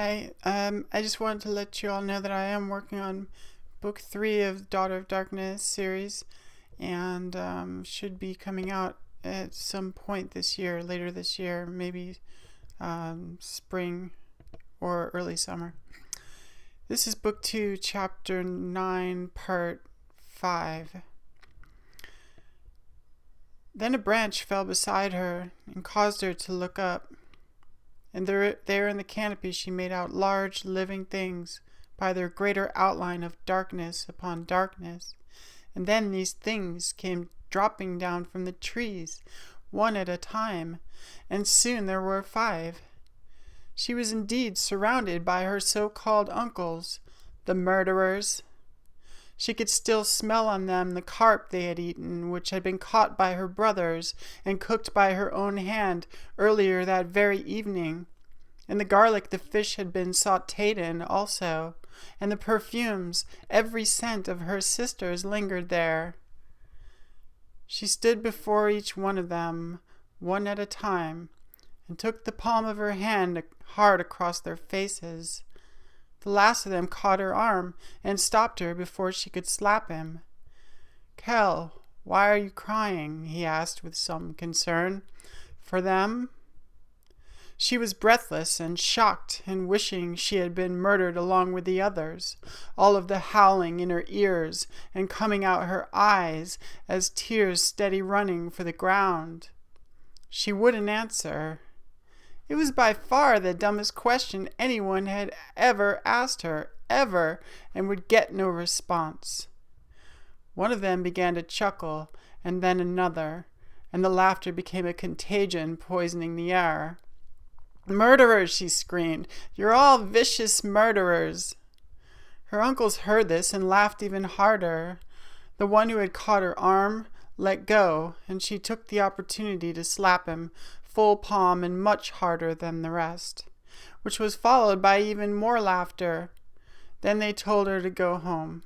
Hi, I just wanted to let you all know that I am working on book 3 of Daughter of Darkness series, and should be coming out at some point this year, later this year, maybe spring or early summer. This is book 2, chapter 9, part 5. Then a branch fell beside her and caused her to look up. And there in the canopy she made out large living things by their greater outline of darkness upon darkness. And then these things came dropping down from the trees, one at a time, and soon there were 5. She was indeed surrounded by her so-called uncles, the murderers. She could still smell on them the carp they had eaten, which had been caught by her brothers and cooked by her own hand earlier that very evening, and the garlic the fish had been sautéed in also, and the perfumes, every scent of her sisters lingered there. She stood before each one of them, one at a time, and took the palm of her hand hard across their faces. The last of them caught her arm and stopped her before she could slap him. "Kel, why are you crying?" he asked with some concern. "For them?" She was breathless and shocked and wishing she had been murdered along with the others, all of the howling in her ears and coming out her eyes as tears steady running for the ground. She wouldn't answer. It was by far the dumbest question anyone had ever asked her, ever, and would get no response. One of them began to chuckle, and then another, and the laughter became a contagion poisoning the air. "Murderers!" she screamed. "You're all vicious murderers!" Her uncles heard this and laughed even harder. The one who had caught her arm let go, and she took the opportunity to slap him full palm and much harder than the rest, which was followed by even more laughter. Then they told her to go home.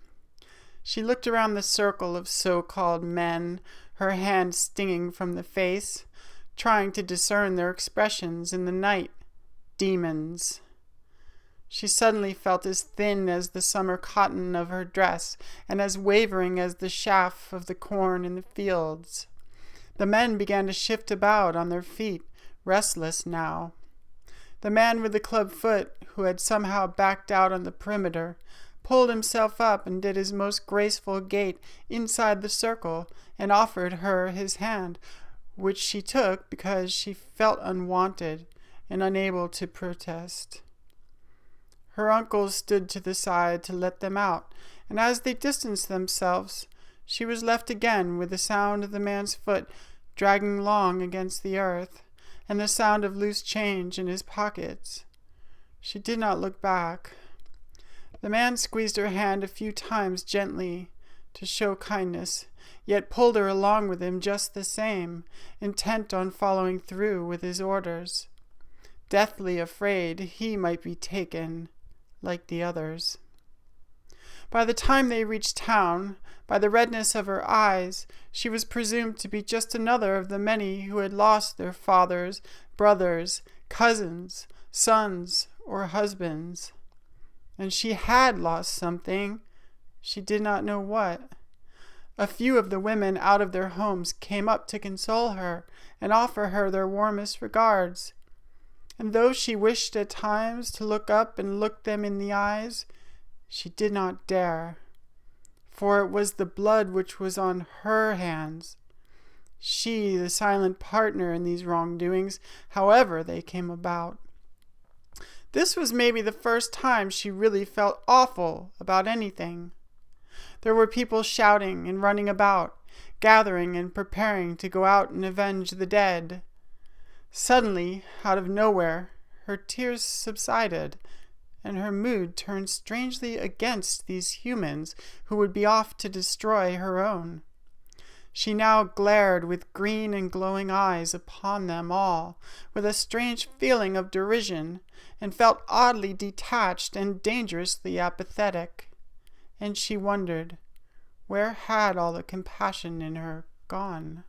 She looked around the circle of so-called men, her hand stinging from the face, trying to discern their expressions in the night. Demons. She suddenly felt as thin as the summer cotton of her dress, and as wavering as the chaff of the corn in the fields. The men began to shift about on their feet, restless now. The man with the club foot, who had somehow backed out on the perimeter, pulled himself up and did his most graceful gait inside the circle and offered her his hand, which she took because she felt unwanted and unable to protest. Her uncles stood to the side to let them out, and as they distanced themselves, she was left again with the sound of the man's foot dragging long against the earth, and the sound of loose change in his pockets. She did not look back. The man squeezed her hand a few times gently to show kindness, yet pulled her along with him just the same, intent on following through with his orders, deathly afraid he might be taken like the others. By the time they reached town, by the redness of her eyes, she was presumed to be just another of the many who had lost their fathers, brothers, cousins, sons, or husbands. And she had lost something. She did not know what. A few of the women out of their homes came up to console her and offer her their warmest regards. And though she wished at times to look up and look them in the eyes, she did not dare, for it was the blood which was on her hands. She, the silent partner in these wrongdoings, however they came about. This was maybe the first time she really felt awful about anything. There were people shouting and running about, gathering and preparing to go out and avenge the dead. Suddenly, out of nowhere, her tears subsided, and her mood turned strangely against these humans who would be off to destroy her own. She now glared with green and glowing eyes upon them all, with a strange feeling of derision, and felt oddly detached and dangerously apathetic. And she wondered, where had all the compassion in her gone?